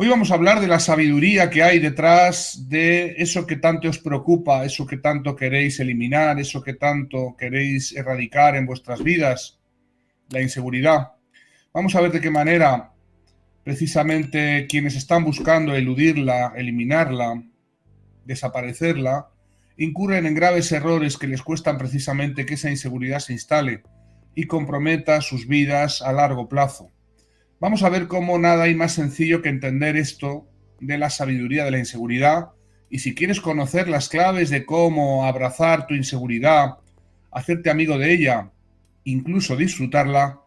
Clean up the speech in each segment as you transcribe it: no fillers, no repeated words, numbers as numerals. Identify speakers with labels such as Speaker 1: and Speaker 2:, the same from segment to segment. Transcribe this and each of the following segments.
Speaker 1: Hoy vamos a hablar de la sabiduría que hay detrás de eso que tanto os preocupa, eso que tanto queréis eliminar, eso que tanto queréis erradicar en vuestras vidas, la inseguridad. Vamos a ver de qué manera precisamente quienes están buscando eludirla, eliminarla, desaparecerla, incurren en graves errores que les cuestan precisamente que esa inseguridad se instale y comprometa sus vidas a largo plazo. Vamos a ver cómo nada hay más sencillo que entender esto de la sabiduría de la inseguridad, y si quieres conocer las claves de cómo abrazar tu inseguridad, hacerte amigo de ella, incluso disfrutarla,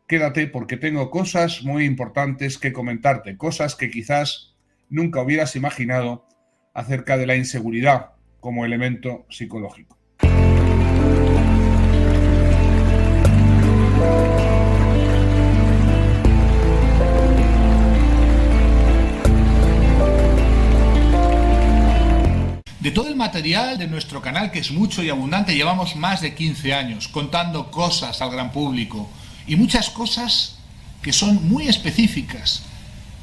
Speaker 1: quédate porque tengo cosas muy importantes que comentarte, cosas que quizás nunca hubieras imaginado acerca de la inseguridad como elemento psicológico.
Speaker 2: De todo el material de nuestro canal, que es mucho y abundante, llevamos más de 15 años contando cosas al gran público, y muchas cosas que son muy específicas,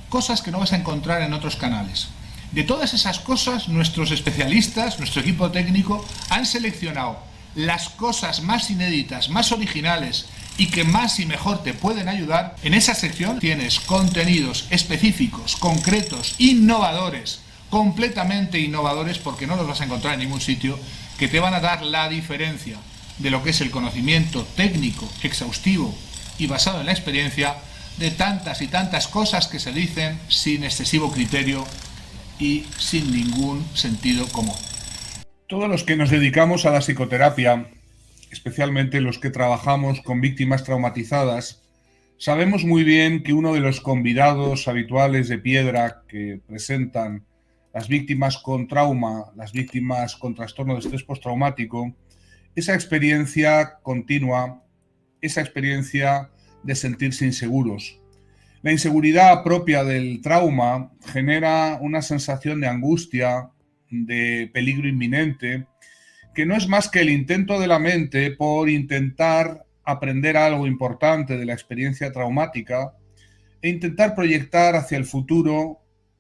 Speaker 2: cosas que no vas a encontrar en otros canales. De todas esas cosas, nuestros especialistas, nuestro equipo técnico, han seleccionado las cosas más inéditas, más originales y que más y mejor te pueden ayudar. En esa sección tienes contenidos específicos, concretos, innovadores, completamente innovadores, porque no los vas a encontrar en ningún sitio, que te van a dar la diferencia de lo que es el conocimiento técnico, exhaustivo y basado en la experiencia, de tantas y tantas cosas que se dicen sin excesivo criterio y sin ningún sentido común.
Speaker 1: Todos los que nos dedicamos a la psicoterapia, especialmente los que trabajamos con víctimas traumatizadas, sabemos muy bien que uno de los convidados habituales de piedra que presentan las víctimas con trauma, las víctimas con trastorno de estrés postraumático, esa experiencia continua, esa experiencia de sentirse inseguros. La inseguridad propia del trauma genera una sensación de angustia, de peligro inminente, que no es más que el intento de la mente por intentar aprender algo importante de la experiencia traumática e intentar proyectar hacia el futuro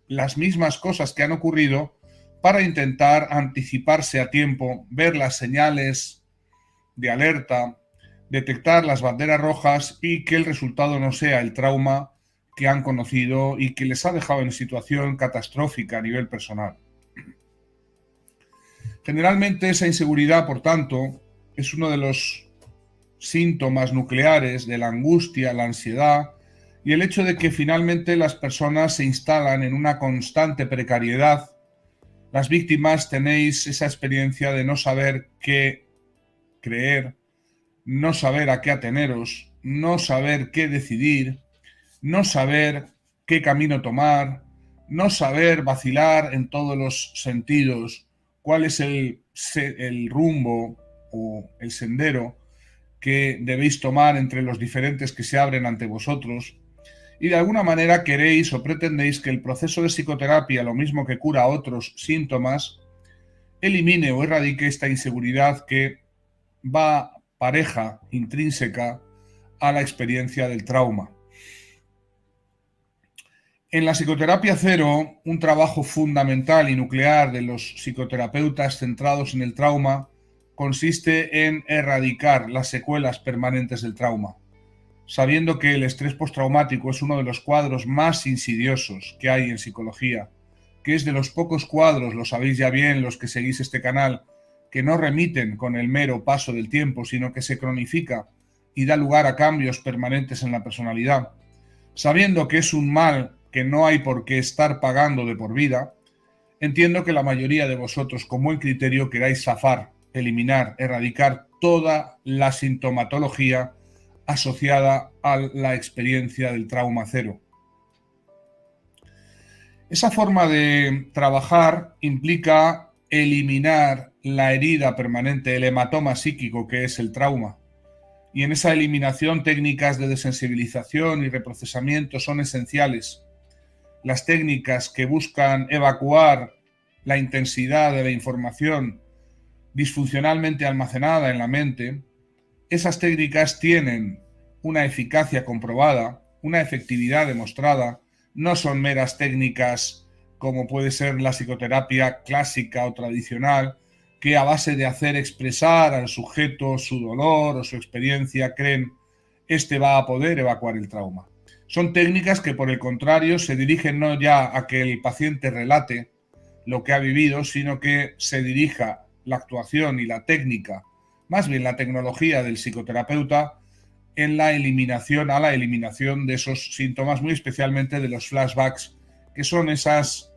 Speaker 1: las mismas cosas que han ocurrido para intentar anticiparse a tiempo, ver las señales de alerta, detectar las banderas rojas y que el resultado no sea el trauma que han conocido y que les ha dejado en situación catastrófica a nivel personal. Generalmente esa inseguridad, por tanto, es uno de los síntomas nucleares de la angustia, la ansiedad y el hecho de que finalmente las personas se instalan en una constante precariedad. Las víctimas tenéis esa experiencia de no saber qué creer, no saber a qué ateneros, no saber qué decidir, no saber qué camino tomar, no saber vacilar en todos los sentidos cuál es el rumbo o el sendero que debéis tomar entre los diferentes que se abren ante vosotros, y de alguna manera queréis o pretendéis que el proceso de psicoterapia, lo mismo que cura otros síntomas, elimine o erradique esta inseguridad que va pareja, intrínseca, a la experiencia del trauma. En la psicoterapia cero, un trabajo fundamental y nuclear de los psicoterapeutas centrados en el trauma consiste en erradicar las secuelas permanentes del trauma, sabiendo que el estrés postraumático es uno de los cuadros más insidiosos que hay en psicología, que es de los pocos cuadros, lo sabéis ya bien los que seguís este canal, que no remiten con el mero paso del tiempo, sino que se cronifica y da lugar a cambios permanentes en la personalidad. Sabiendo que es un mal que no hay por qué estar pagando de por vida, entiendo que la mayoría de vosotros con buen criterio queráis zafar, eliminar, erradicar toda la sintomatología asociada a la experiencia del trauma cero. Esa forma de trabajar implica eliminar la herida permanente, el hematoma psíquico que es el trauma. Y en esa eliminación técnicas de desensibilización y reprocesamiento son esenciales. Las técnicas que buscan evacuar la intensidad de la información disfuncionalmente almacenada en la mente, esas técnicas tienen una eficacia comprobada, una efectividad demostrada, no son meras técnicas como puede ser la psicoterapia clásica o tradicional, que a base de hacer expresar al sujeto su dolor o su experiencia creen este va a poder evacuar el trauma. Son técnicas que, por el contrario, se dirigen no ya a que el paciente relate lo que ha vivido, sino que se dirija la actuación y la técnica, más bien la tecnología del psicoterapeuta, en la eliminación, a la eliminación de esos síntomas, muy especialmente de los flashbacks, que son esas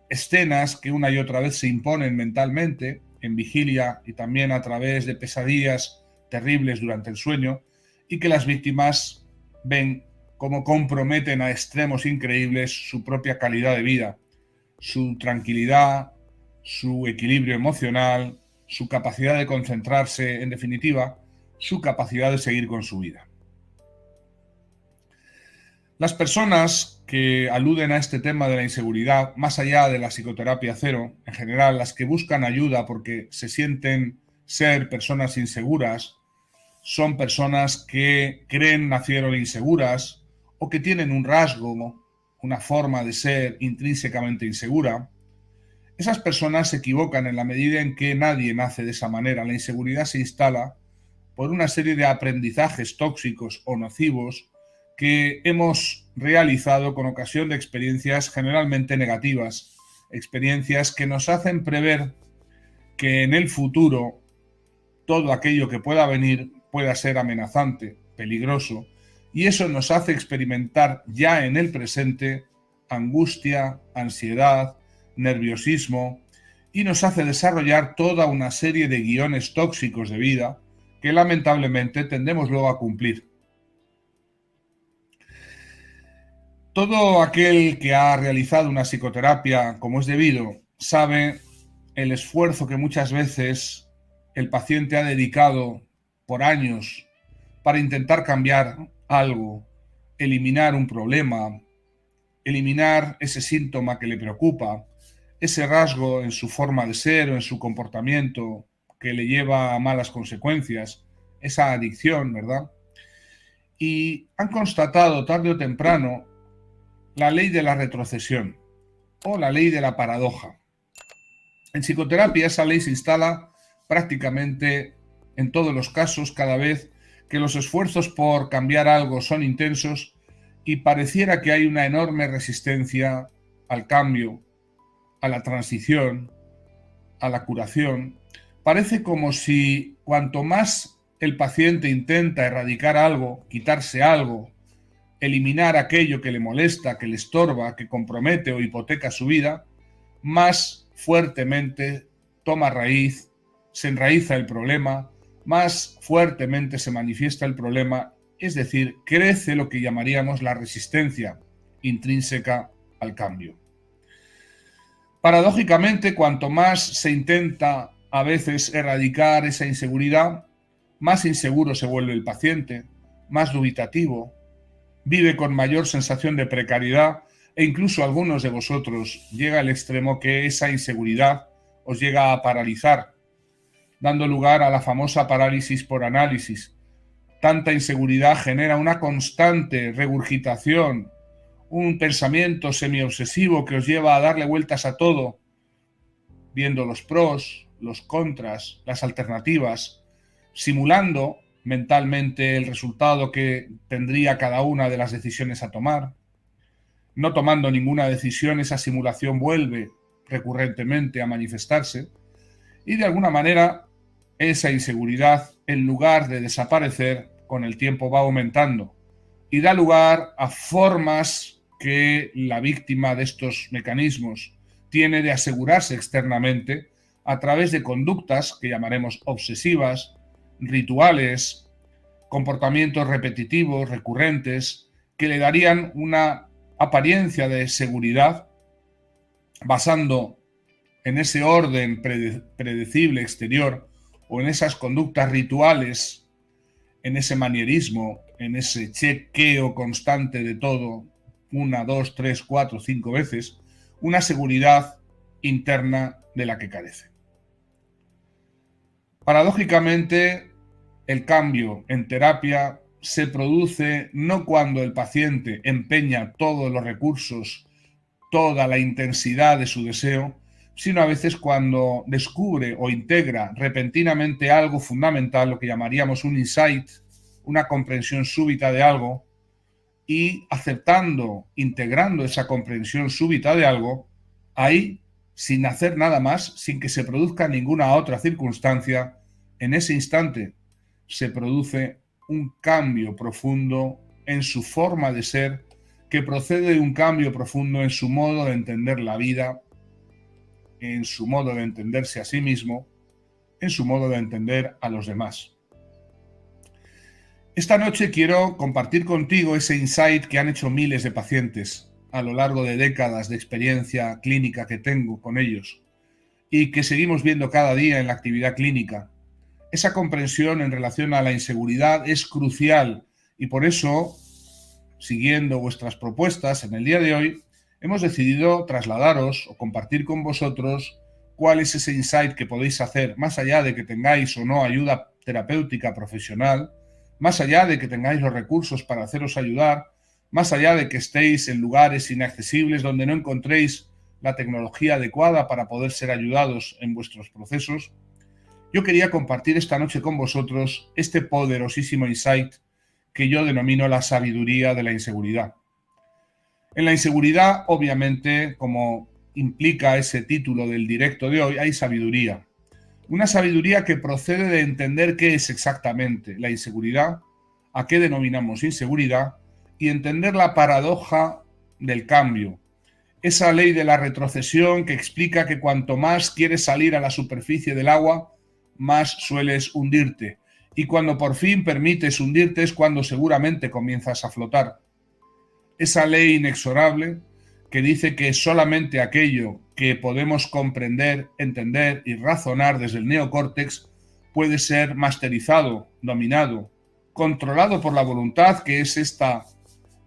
Speaker 1: escenas que una y otra vez se imponen mentalmente, en vigilia y también a través de pesadillas terribles durante el sueño, y que las víctimas ven cómo comprometen a extremos increíbles su propia calidad de vida, su tranquilidad, su equilibrio emocional, su capacidad de concentrarse, en definitiva, su capacidad de seguir con su vida. Las personas que aluden a este tema de la inseguridad, más allá de la psicoterapia cero, en general, las que buscan ayuda porque se sienten ser personas inseguras, son personas que creen nacieron inseguras o que tienen un rasgo, una forma de ser intrínsecamente insegura. Esas personas se equivocan en la medida en que nadie nace de esa manera. La inseguridad se instala por una serie de aprendizajes tóxicos o nocivos que hemos realizado con ocasión de experiencias generalmente negativas, experiencias que nos hacen prever que en el futuro todo aquello que pueda venir pueda ser amenazante, peligroso, y eso nos hace experimentar ya en el presente angustia, ansiedad, nerviosismo, y nos hace desarrollar toda una serie de guiones tóxicos de vida que lamentablemente tendemos luego a cumplir. Todo aquel que ha realizado una psicoterapia como es debido sabe el esfuerzo que muchas veces el paciente ha dedicado por años para intentar cambiar algo, eliminar un problema, eliminar ese síntoma que le preocupa, ese rasgo en su forma de ser o en su comportamiento que le lleva a malas consecuencias, esa adicción, ¿verdad? Y han constatado tarde o temprano la ley de la retrocesión o la ley de la paradoja. En psicoterapia esa ley se instala prácticamente en todos los casos cada vez que los esfuerzos por cambiar algo son intensos y pareciera que hay una enorme resistencia al cambio, a la transición, a la curación. Parece como si cuanto más el paciente intenta erradicar algo, quitarse algo, eliminar aquello que le molesta, que le estorba, que compromete o hipoteca su vida, más fuertemente toma raíz, se enraiza el problema, más fuertemente se manifiesta el problema, es decir, crece lo que llamaríamos la resistencia intrínseca al cambio. Paradójicamente, cuanto más se intenta a veces erradicar esa inseguridad, más inseguro se vuelve el paciente, más dubitativo, vive con mayor sensación de precariedad e incluso algunos de vosotros llega al extremo que esa inseguridad os llega a paralizar, dando lugar a la famosa parálisis por análisis. Tanta inseguridad genera una constante regurgitación, un pensamiento semi-obsesivo que os lleva a darle vueltas a todo, viendo los pros, los contras, las alternativas, simulando mentalmente el resultado que tendría cada una de las decisiones a tomar. No tomando ninguna decisión, esa simulación vuelve recurrentemente a manifestarse y de alguna manera esa inseguridad, en lugar de desaparecer, con el tiempo va aumentando y da lugar a formas que la víctima de estos mecanismos tiene de asegurarse externamente a través de conductas que llamaremos obsesivas, rituales, comportamientos repetitivos, recurrentes, que le darían una apariencia de seguridad basando en ese orden predecible exterior o en esas conductas rituales, en ese manierismo, en ese chequeo constante de todo, 1, 2, 3, 4, 5 veces, una seguridad interna de la que carece. Paradójicamente, el cambio en terapia se produce no cuando el paciente empeña todos los recursos, toda la intensidad de su deseo, sino a veces cuando descubre o integra repentinamente algo fundamental, lo que llamaríamos un insight, una comprensión súbita de algo, y aceptando, integrando esa comprensión súbita de algo, ahí, sin hacer nada más, sin que se produzca ninguna otra circunstancia, en ese instante se produce un cambio profundo en su forma de ser, que procede de un cambio profundo en su modo de entender la vida, en su modo de entenderse a sí mismo, en su modo de entender a los demás. Esta noche quiero compartir contigo ese insight que han hecho miles de pacientes a lo largo de décadas de experiencia clínica que tengo con ellos y que seguimos viendo cada día en la actividad clínica. Esa comprensión en relación a la inseguridad es crucial y por eso, siguiendo vuestras propuestas en el día de hoy, hemos decidido trasladaros o compartir con vosotros cuál es ese insight que podéis hacer, más allá de que tengáis o no ayuda terapéutica profesional, más allá de que tengáis los recursos para haceros ayudar, más allá de que estéis en lugares inaccesibles donde no encontréis la tecnología adecuada para poder ser ayudados en vuestros procesos. Yo quería compartir esta noche con vosotros este poderosísimo insight que yo denomino la sabiduría de la inseguridad. En la inseguridad, obviamente, como implica ese título del directo de hoy, hay sabiduría. Una sabiduría que procede de entender qué es exactamente la inseguridad, a qué denominamos inseguridad, y entender la paradoja del cambio. Esa ley de la retrocesión que explica que cuanto más quieres salir a la superficie del agua, más sueles hundirte. Y cuando por fin permites hundirte es cuando seguramente comienzas a flotar. Esa ley inexorable que dice que solamente aquello que podemos comprender, entender y razonar desde el neocórtex puede ser masterizado, dominado, controlado por la voluntad, que es esta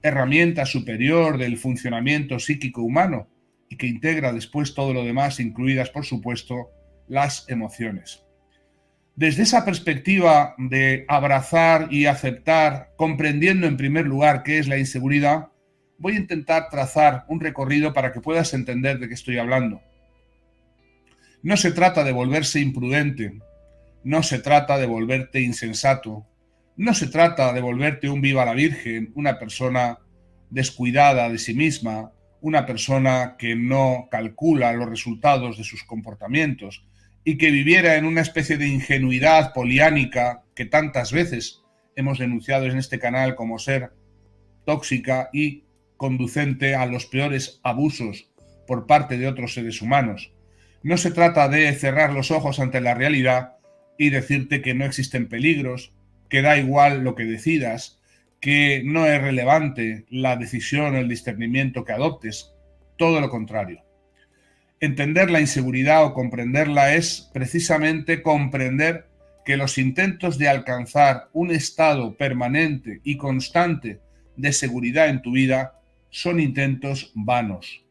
Speaker 1: herramienta superior del funcionamiento psíquico humano y que integra después todo lo demás, incluidas, por supuesto, las emociones. Desde esa perspectiva de abrazar y aceptar, comprendiendo en primer lugar qué es la inseguridad, voy a intentar trazar un recorrido para que puedas entender de qué estoy hablando. No se trata de volverse imprudente, no se trata de volverte insensato, no se trata de volverte un viva la Virgen, una persona descuidada de sí misma, una persona que no calcula los resultados de sus comportamientos y que viviera en una especie de ingenuidad poliánica que tantas veces hemos denunciado en este canal como ser tóxica y conducente a los peores abusos por parte de otros seres humanos. No se trata de cerrar los ojos ante la realidad y decirte que no existen peligros, que da igual lo que decidas, que no es relevante la decisión o el discernimiento que adoptes. Todo lo contrario. Entender la inseguridad o comprenderla es precisamente comprender que los intentos de alcanzar un estado permanente y constante de seguridad en tu vida son intentos vanos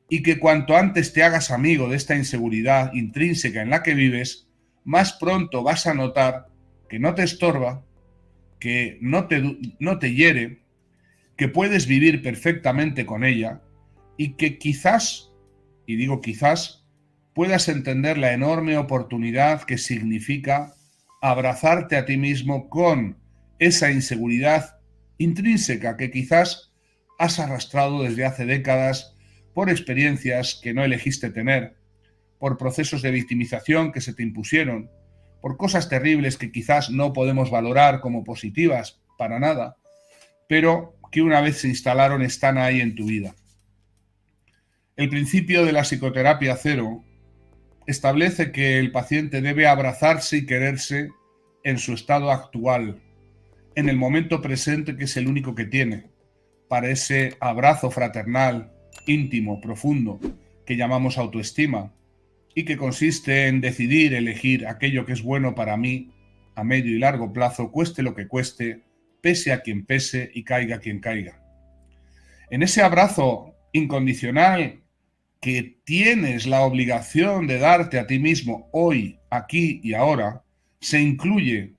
Speaker 1: y que cuanto antes te hagas amigo de esta inseguridad intrínseca en la que vives, más pronto vas a notar que no te estorba, que no te hiere, que puedes vivir perfectamente con ella y que quizás, y digo quizás, puedas entender la enorme oportunidad que significa abrazarte a ti mismo con esa inseguridad intrínseca que quizás has arrastrado desde hace décadas por experiencias que no elegiste tener, por procesos de victimización que se te impusieron, por cosas terribles que quizás no podemos valorar como positivas para nada, pero que una vez se instalaron están ahí en tu vida. El principio de la psicoterapia cero establece que el paciente debe abrazarse y quererse en su estado actual, en el momento presente, que es el único que tiene, para ese abrazo fraternal, íntimo, profundo, que llamamos autoestima, y que consiste en decidir elegir aquello que es bueno para mí a medio y largo plazo, cueste lo que cueste, pese a quien pese y caiga quien caiga. En ese abrazo incondicional que tienes la obligación de darte a ti mismo hoy, aquí y ahora, se incluye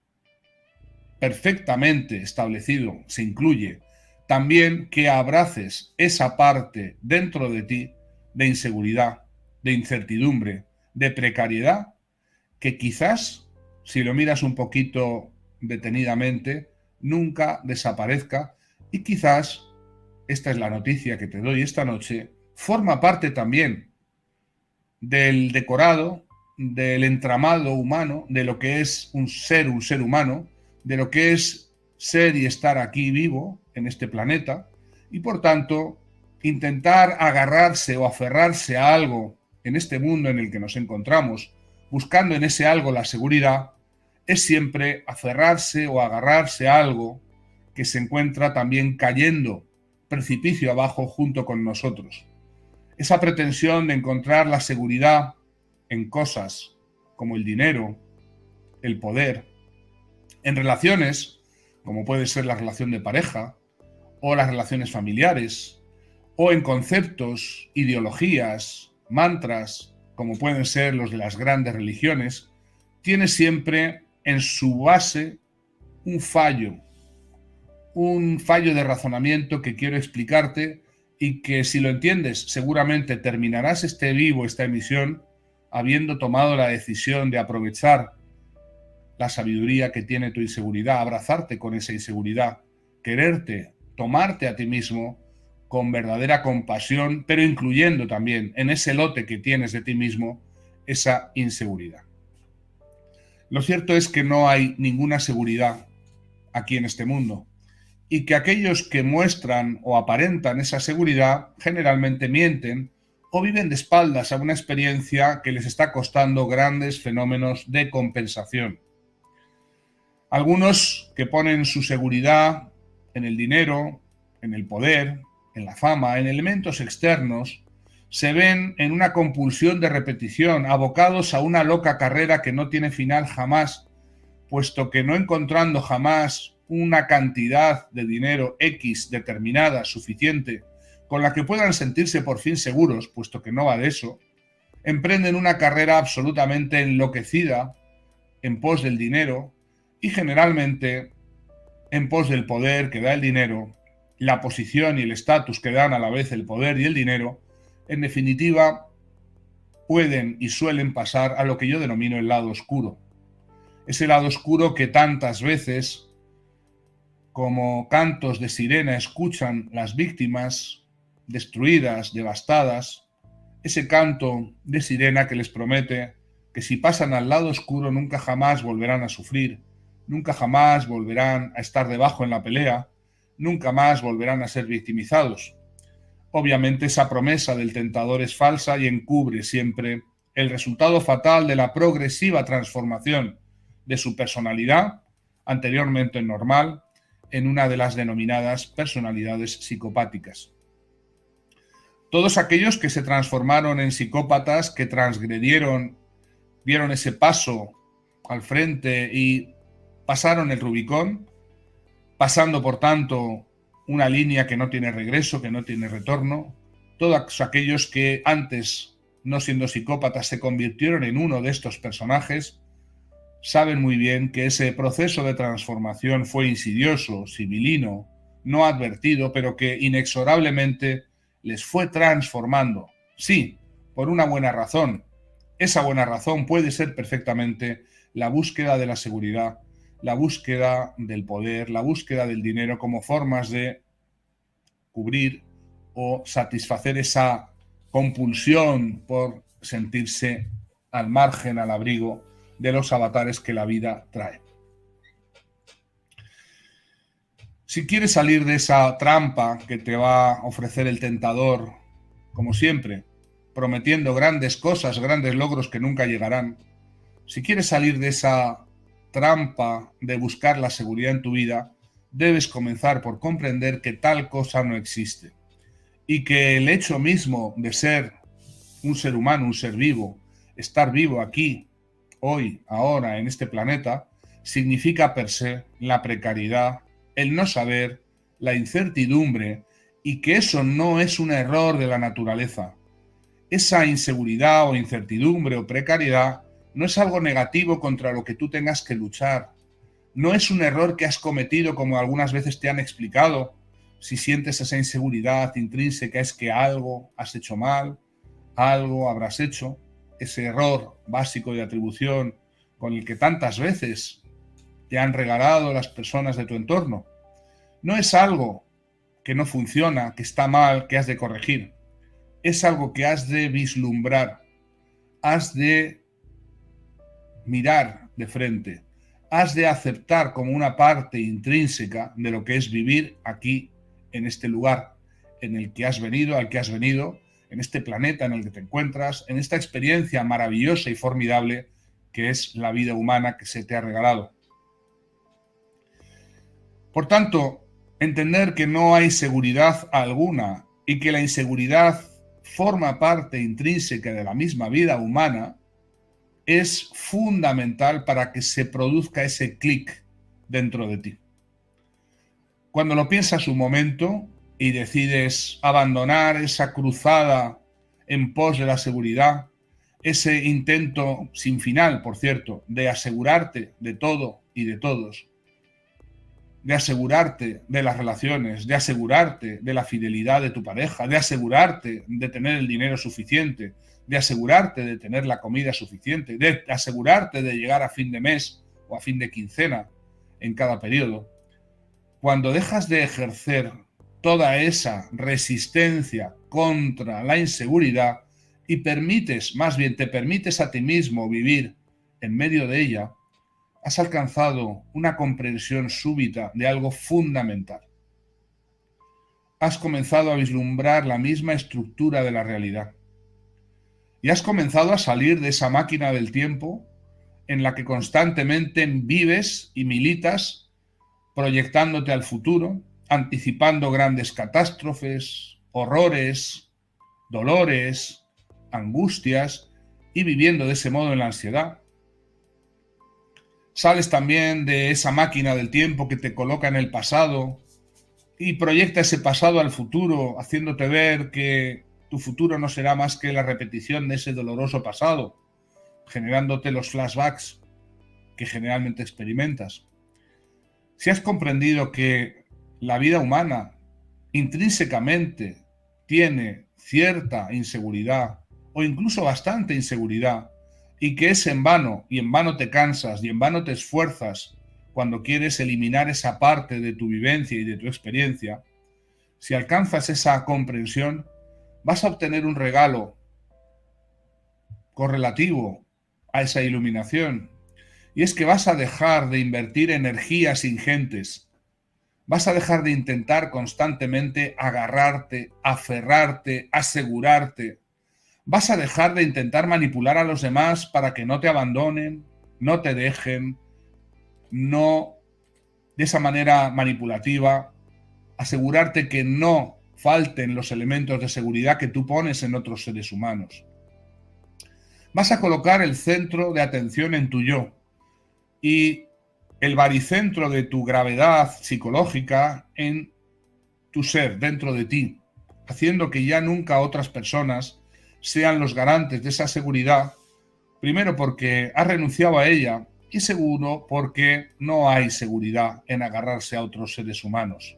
Speaker 1: perfectamente establecido, se incluye también que abraces esa parte dentro de ti de inseguridad, de incertidumbre, de precariedad, que quizás, si lo miras un poquito detenidamente, nunca desaparezca y quizás, esta es la noticia que te doy esta noche, forma parte también del decorado, del entramado humano, de lo que es un ser humano, de lo que es ser y estar aquí vivo en este planeta, y por tanto intentar agarrarse o aferrarse a algo en este mundo en el que nos encontramos, buscando en ese algo la seguridad, es siempre aferrarse o agarrarse a algo que se encuentra también cayendo precipicio abajo junto con nosotros. Esa pretensión de encontrar la seguridad en cosas como el dinero, el poder, en relaciones como puede ser la relación de pareja o las relaciones familiares, o en conceptos, ideologías, mantras, como pueden ser los de las grandes religiones, tiene siempre en su base un fallo de razonamiento que quiero explicarte y que si lo entiendes seguramente terminarás esta emisión, habiendo tomado la decisión de aprovechar la sabiduría que tiene tu inseguridad, abrazarte con esa inseguridad, quererte, tomarte a ti mismo con verdadera compasión, pero incluyendo también en ese lote que tienes de ti mismo esa inseguridad. Lo cierto es que no hay ninguna seguridad aquí en este mundo y que aquellos que muestran o aparentan esa seguridad generalmente mienten o viven de espaldas a una experiencia que les está costando grandes fenómenos de compensación. Algunos que ponen su seguridad en el dinero, en el poder, en la fama, en elementos externos, se ven en una compulsión de repetición, abocados a una loca carrera que no tiene final jamás, puesto que no encontrando jamás una cantidad de dinero X determinada, suficiente, con la que puedan sentirse por fin seguros, puesto que no va de eso, emprenden una carrera absolutamente enloquecida en pos del dinero y generalmente en pos del poder que da el dinero, la posición y el estatus que dan a la vez el poder y el dinero, en definitiva, pueden y suelen pasar a lo que yo denomino el lado oscuro. Ese lado oscuro que tantas veces, como cantos de sirena, escuchan las víctimas destruidas, devastadas, ese canto de sirena que les promete que si pasan al lado oscuro nunca jamás volverán a sufrir, nunca jamás volverán a estar debajo en la pelea, nunca más volverán a ser victimizados. Obviamente esa promesa del tentador es falsa y encubre siempre el resultado fatal de la progresiva transformación de su personalidad, anteriormente normal, en una de las denominadas personalidades psicopáticas. Todos aquellos que se transformaron en psicópatas, que transgredieron, dieron ese paso al frente y pasaron el Rubicón, pasando por tanto una línea que no tiene regreso, que no tiene retorno, todos aquellos que antes, no siendo psicópatas, se convirtieron en uno de estos personajes, saben muy bien que ese proceso de transformación fue insidioso, sibilino, no advertido, pero que inexorablemente les fue transformando. Sí, por una buena razón. Esa buena razón puede ser perfectamente la búsqueda de la seguridad, la búsqueda del poder, la búsqueda del dinero como formas de cubrir o satisfacer esa compulsión por sentirse al margen, al abrigo de los avatares que la vida trae. Si quieres salir de esa trampa que te va a ofrecer el tentador, como siempre, prometiendo grandes cosas, grandes logros que nunca llegarán, si quieres salir de esa trampa de buscar la seguridad en tu vida, debes comenzar por comprender que tal cosa no existe y que el hecho mismo de ser un ser humano, un ser vivo, estar vivo aquí, hoy, ahora, en este planeta, significa per se la precariedad, el no saber, la incertidumbre y que eso no es un error de la naturaleza. Esa inseguridad o incertidumbre o precariedad no es algo negativo contra lo que tú tengas que luchar. No es un error que has cometido como algunas veces te han explicado. Si sientes esa inseguridad intrínseca es que algo has hecho mal, algo habrás hecho. Ese error básico de atribución con el que tantas veces te han regalado las personas de tu entorno. No es algo que no funciona, que está mal, que has de corregir. Es algo que has de vislumbrar, has de mirar de frente, has de aceptar como una parte intrínseca de lo que es vivir aquí, en este lugar en el que has venido, al que has venido, en este planeta en el que te encuentras, en esta experiencia maravillosa y formidable que es la vida humana que se te ha regalado. Por tanto, entender que no hay seguridad alguna y que la inseguridad forma parte intrínseca de la misma vida humana es fundamental para que se produzca ese clic dentro de ti. Cuando lo piensas un momento y decides abandonar esa cruzada en pos de la seguridad, ese intento sin final, por cierto, de asegurarte de todo y de todos, de asegurarte de las relaciones, de asegurarte de la fidelidad de tu pareja, de asegurarte de tener el dinero suficiente, de asegurarte de tener la comida suficiente, de asegurarte de llegar a fin de mes o a fin de quincena en cada periodo. Cuando dejas de ejercer toda esa resistencia contra la inseguridad y permites, más bien te permites a ti mismo vivir en medio de ella, has alcanzado una comprensión súbita de algo fundamental. Has comenzado a vislumbrar la misma estructura de la realidad. Y has comenzado a salir de esa máquina del tiempo en la que constantemente vives y militas, proyectándote al futuro, anticipando grandes catástrofes, horrores, dolores, angustias y viviendo de ese modo en la ansiedad. Sales también de esa máquina del tiempo que te coloca en el pasado y proyecta ese pasado al futuro, haciéndote ver que tu futuro no será más que la repetición de ese doloroso pasado, generándote los flashbacks que generalmente experimentas. Si has comprendido que la vida humana intrínsecamente tiene cierta inseguridad o incluso bastante inseguridad, y que es en vano, y en vano te cansas, y en vano te esfuerzas cuando quieres eliminar esa parte de tu vivencia y de tu experiencia, si alcanzas esa comprensión, vas a obtener un regalo correlativo a esa iluminación, y es que vas a dejar de invertir energías ingentes, vas a dejar de intentar constantemente agarrarte, aferrarte, asegurarte. Vas a dejar de intentar manipular a los demás para que no te abandonen, no te dejen, no de esa manera manipulativa, asegurarte que no falten los elementos de seguridad que tú pones en otros seres humanos. Vas a colocar el centro de atención en tu yo y el baricentro de tu gravedad psicológica en tu ser, dentro de ti, haciendo que ya nunca otras personas sean los garantes de esa seguridad, primero porque has renunciado a ella y segundo porque no hay seguridad en agarrarse a otros seres humanos.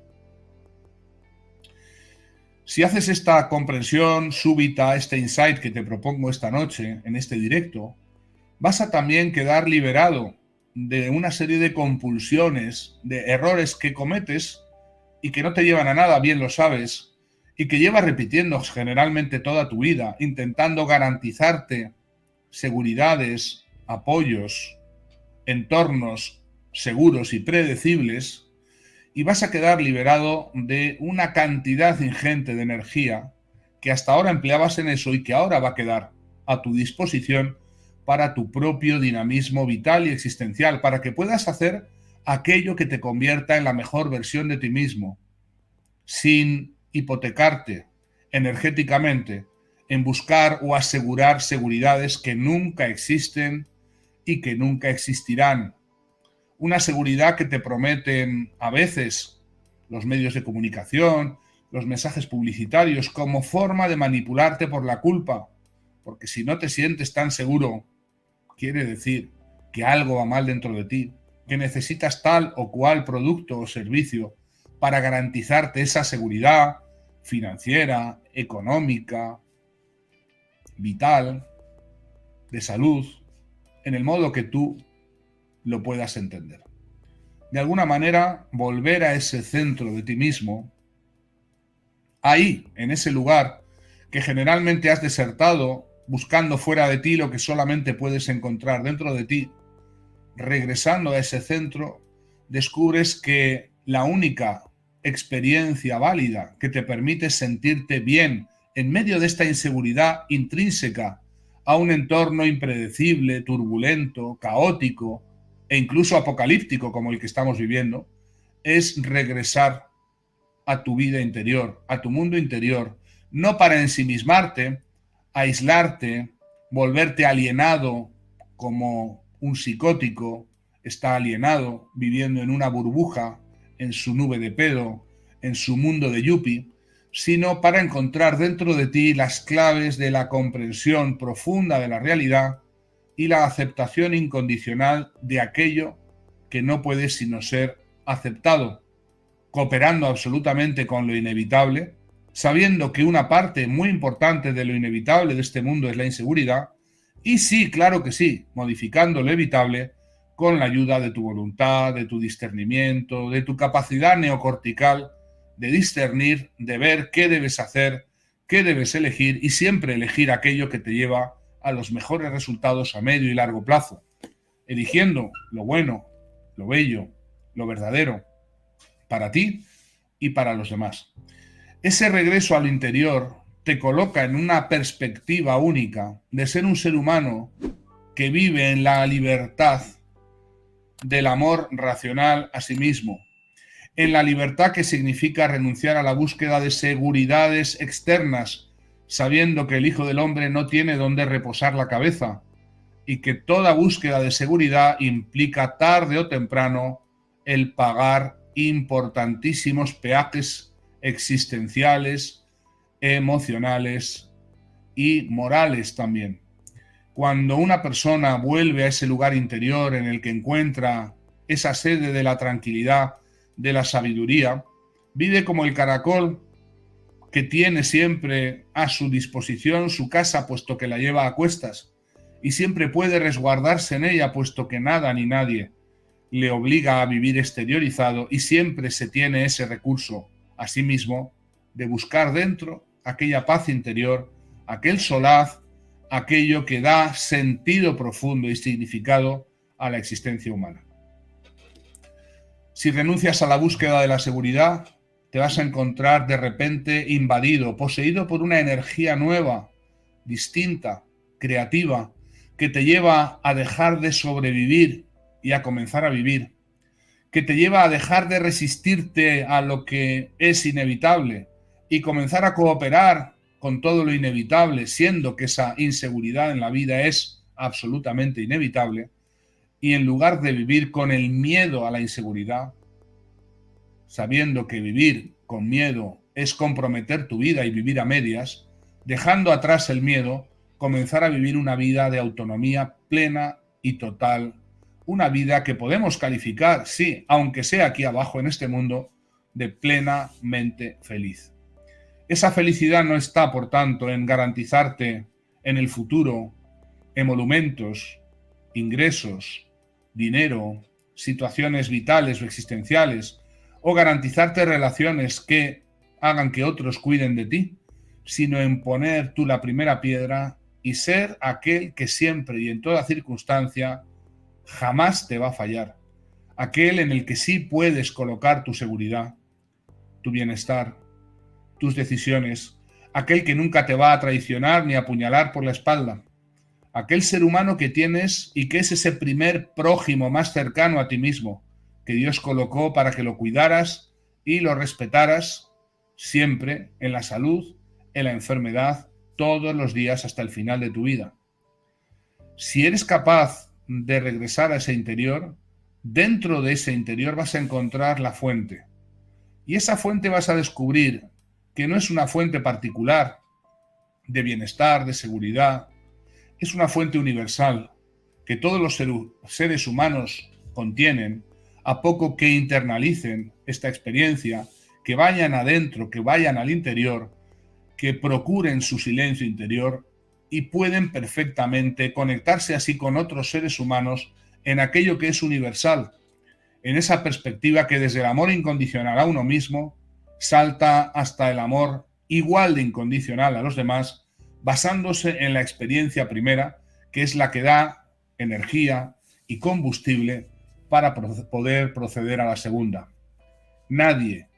Speaker 1: Si haces esta comprensión súbita, este insight que te propongo esta noche en este directo, vas a también quedar liberado de una serie de compulsiones, de errores que cometes y que no te llevan a nada, bien lo sabes, y que llevas repitiendo generalmente toda tu vida, intentando garantizarte seguridades, apoyos, entornos seguros y predecibles, y vas a quedar liberado de una cantidad ingente de energía que hasta ahora empleabas en eso y que ahora va a quedar a tu disposición para tu propio dinamismo vital y existencial, para que puedas hacer aquello que te convierta en la mejor versión de ti mismo, sin hipotecarte energéticamente en buscar o asegurar seguridades que nunca existen y que nunca existirán. Una seguridad que te prometen a veces los medios de comunicación, los mensajes publicitarios, como forma de manipularte por la culpa, porque si no te sientes tan seguro, quiere decir que algo va mal dentro de ti, que necesitas tal o cual producto o servicio para garantizarte esa seguridad financiera, económica, vital, de salud, en el modo que tú lo puedas entender. De alguna manera, volver a ese centro de ti mismo, ahí, en ese lugar que generalmente has desertado, buscando fuera de ti lo que solamente puedes encontrar dentro de ti, regresando a ese centro, descubres que la única experiencia válida que te permite sentirte bien en medio de esta inseguridad intrínseca a un entorno impredecible, turbulento, caótico e incluso apocalíptico como el que estamos viviendo, es regresar a tu vida interior, a tu mundo interior, no para ensimismarte, aislarte, volverte alienado como un psicótico está alienado, viviendo en una burbuja, en su nube de pedo, en su mundo de yuppie, sino para encontrar dentro de ti las claves de la comprensión profunda de la realidad y la aceptación incondicional de aquello que no puede sino ser aceptado, cooperando absolutamente con lo inevitable, sabiendo que una parte muy importante de lo inevitable de este mundo es la inseguridad, y sí, claro que sí, modificando lo evitable con la ayuda de tu voluntad, de tu discernimiento, de tu capacidad neocortical de discernir, de ver qué debes hacer, qué debes elegir y siempre elegir aquello que te lleva a los mejores resultados a medio y largo plazo, eligiendo lo bueno, lo bello, lo verdadero para ti y para los demás. Ese regreso al interior te coloca en una perspectiva única de ser un ser humano que vive en la libertad del amor racional a sí mismo, en la libertad que significa renunciar a la búsqueda de seguridades externas, sabiendo que el Hijo del Hombre no tiene dónde reposar la cabeza y que toda búsqueda de seguridad implica tarde o temprano el pagar importantísimos peajes existenciales, emocionales y morales también. Cuando una persona vuelve a ese lugar interior en el que encuentra esa sede de la tranquilidad, de la sabiduría, vive como el caracol que tiene siempre a su disposición su casa puesto que la lleva a cuestas y siempre puede resguardarse en ella puesto que nada ni nadie le obliga a vivir exteriorizado y siempre se tiene ese recurso a sí mismo de buscar dentro aquella paz interior, aquel solaz, aquello que da sentido profundo y significado a la existencia humana. Si renuncias a la búsqueda de la seguridad, te vas a encontrar de repente invadido, poseído por una energía nueva, distinta, creativa, que te lleva a dejar de sobrevivir y a comenzar a vivir, que te lleva a dejar de resistirte a lo que es inevitable y comenzar a cooperar con todo lo inevitable, siendo que esa inseguridad en la vida es absolutamente inevitable, y en lugar de vivir con el miedo a la inseguridad, sabiendo que vivir con miedo es comprometer tu vida y vivir a medias, dejando atrás el miedo, comenzar a vivir una vida de autonomía plena y total, una vida que podemos calificar, sí, aunque sea aquí abajo en este mundo, de plenamente feliz. Esa felicidad no está, por tanto, en garantizarte en el futuro emolumentos, ingresos, dinero, situaciones vitales o existenciales, o garantizarte relaciones que hagan que otros cuiden de ti, sino en poner tú la primera piedra y ser aquel que siempre y en toda circunstancia jamás te va a fallar, aquel en el que sí puedes colocar tu seguridad, tu bienestar, tus decisiones, aquel que nunca te va a traicionar ni a apuñalar por la espalda, aquel ser humano que tienes y que es ese primer prójimo más cercano a ti mismo, que Dios colocó para que lo cuidaras y lo respetaras siempre en la salud, en la enfermedad, todos los días hasta el final de tu vida. Si eres capaz de regresar a ese interior, dentro de ese interior vas a encontrar la fuente. Y esa fuente vas a descubrir que no es una fuente particular de bienestar, de seguridad, es una fuente universal que todos los seres humanos contienen, a poco que internalicen esta experiencia, que vayan adentro, que vayan al interior, que procuren su silencio interior y pueden perfectamente conectarse así con otros seres humanos en aquello que es universal, en esa perspectiva que desde el amor incondicional a uno mismo salta hasta el amor igual de incondicional a los demás, basándose en la experiencia primera, que es la que da energía y combustible para poder proceder a la segunda. Nadie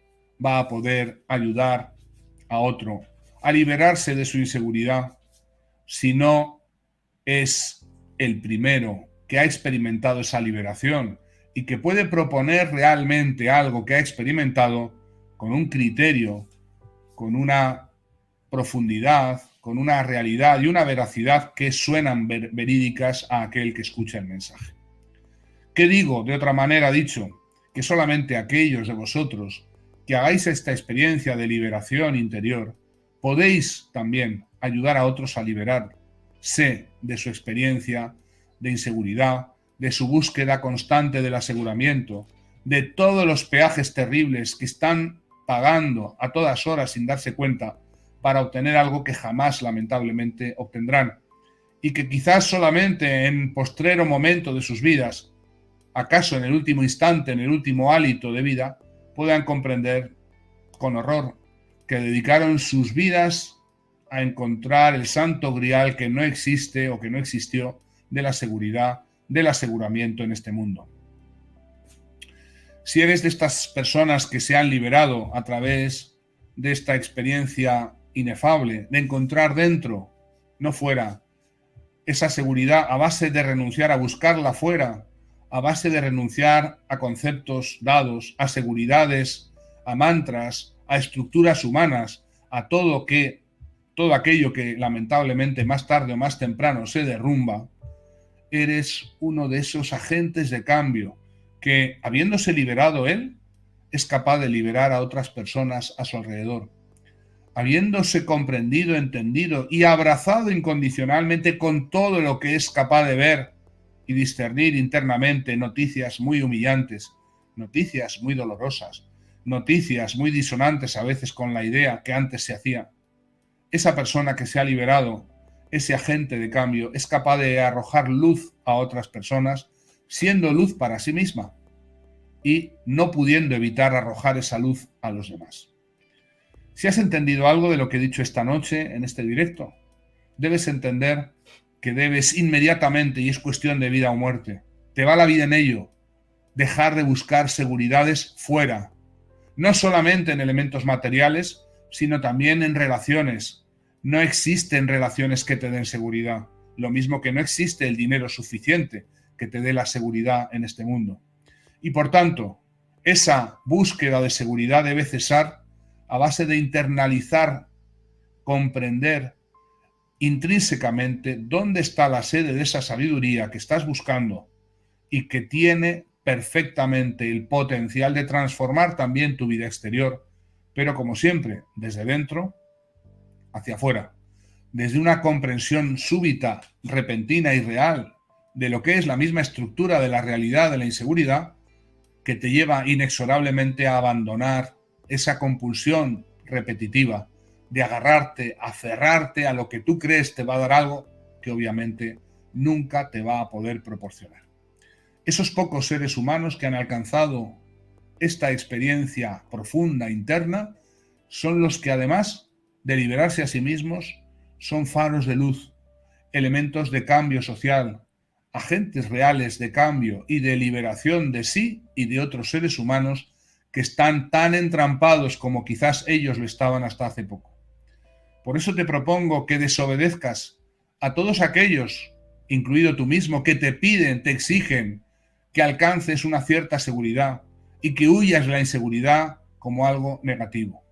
Speaker 1: va a poder ayudar a otro a liberarse de su inseguridad si no es el primero que ha experimentado esa liberación y que puede proponer realmente algo que ha experimentado con un criterio, con una profundidad, con una realidad y una veracidad que suenan verídicas a aquel que escucha el mensaje. ¿Qué digo? De otra manera dicho, que solamente aquellos de vosotros que hagáis esta experiencia de liberación interior, podéis también ayudar a otros a liberarse de su experiencia de inseguridad, de su búsqueda constante del aseguramiento, de todos los peajes terribles que están pagando a todas horas sin darse cuenta para obtener algo que jamás lamentablemente obtendrán y que quizás solamente en postrero momento de sus vidas, acaso en el último instante, en el último hálito de vida, puedan comprender con horror que dedicaron sus vidas a encontrar el santo grial que no existe o que no existió de la seguridad, del aseguramiento en este mundo. Si eres de estas personas que se han liberado a través de esta experiencia inefable, de encontrar dentro, no fuera, esa seguridad a base de renunciar a buscarla fuera, a base de renunciar a conceptos dados, a seguridades, a mantras, a estructuras humanas, a todo aquello que lamentablemente más tarde o más temprano se derrumba, eres uno de esos agentes de cambio que, habiéndose liberado él, es capaz de liberar a otras personas a su alrededor. Habiéndose comprendido, entendido y abrazado incondicionalmente con todo lo que es capaz de ver y discernir internamente noticias muy humillantes, noticias muy dolorosas, noticias muy disonantes a veces con la idea que antes se hacía. Esa persona que se ha liberado, ese agente de cambio, es capaz de arrojar luz a otras personas, siendo luz para sí misma y no pudiendo evitar arrojar esa luz a los demás. Si has entendido algo de lo que he dicho esta noche en este directo, debes entender que debes inmediatamente, y es cuestión de vida o muerte, te va la vida en ello, dejar de buscar seguridades fuera, no solamente en elementos materiales, sino también en relaciones. No existen relaciones que te den seguridad, lo mismo que no existe el dinero suficiente que te dé la seguridad en este mundo. Y por tanto, esa búsqueda de seguridad debe cesar a base de internalizar, comprender intrínsecamente dónde está la sede de esa sabiduría que estás buscando y que tiene perfectamente el potencial de transformar también tu vida exterior, pero como siempre, desde dentro hacia afuera, desde una comprensión súbita, repentina y real de lo que es la misma estructura de la realidad de la inseguridad, que te lleva inexorablemente a abandonar esa compulsión repetitiva de agarrarte, aferrarte a lo que tú crees te va a dar algo que obviamente nunca te va a poder proporcionar. Esos pocos seres humanos que han alcanzado esta experiencia profunda interna son los que, además de liberarse a sí mismos, son faros de luz, elementos de cambio social, agentes reales de cambio y de liberación de sí y de otros seres humanos que están tan entrampados como quizás ellos lo estaban hasta hace poco. Por eso te propongo que desobedezcas a todos aquellos, incluido tú mismo, que te piden, te exigen que alcances una cierta seguridad y que huyas de la inseguridad como algo negativo.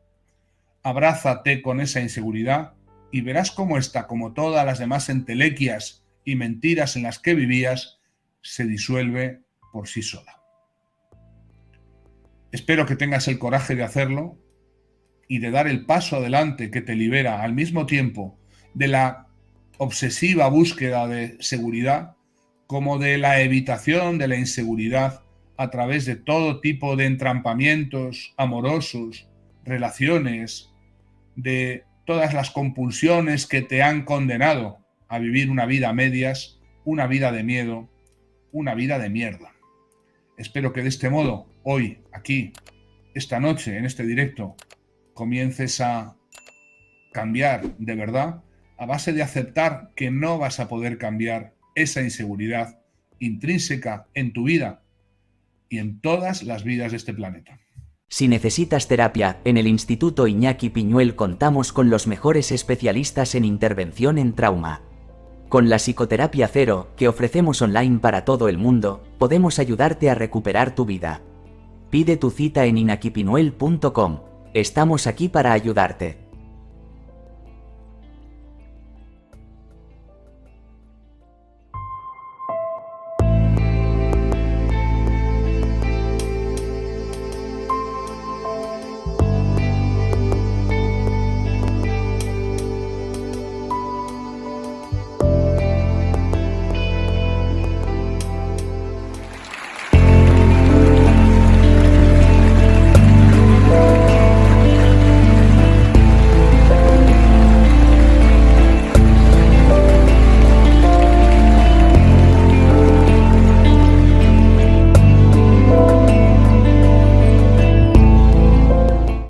Speaker 1: Abrázate con esa inseguridad y verás cómo esta, como todas las demás entelequias y mentiras en las que vivías, se disuelve por sí sola. Espero que tengas el coraje de hacerlo y de dar el paso adelante que te libera al mismo tiempo de la obsesiva búsqueda de seguridad como de la evitación de la inseguridad a través de todo tipo de entrampamientos amorosos, relaciones, de todas las compulsiones que te han condenado a vivir una vida a medias, una vida de miedo, una vida de mierda. Espero que de este modo, hoy, aquí, esta noche, en este directo, comiences a cambiar de verdad a base de aceptar que no vas a poder cambiar esa inseguridad intrínseca en tu vida y en todas las vidas de este planeta.
Speaker 3: Si necesitas terapia, en el Instituto Iñaki Piñuel contamos con los mejores especialistas en intervención en trauma. Con la Psicoterapia Cero, que ofrecemos online para todo el mundo, podemos ayudarte a recuperar tu vida. Pide tu cita en inakipinuel.com. Estamos aquí para ayudarte.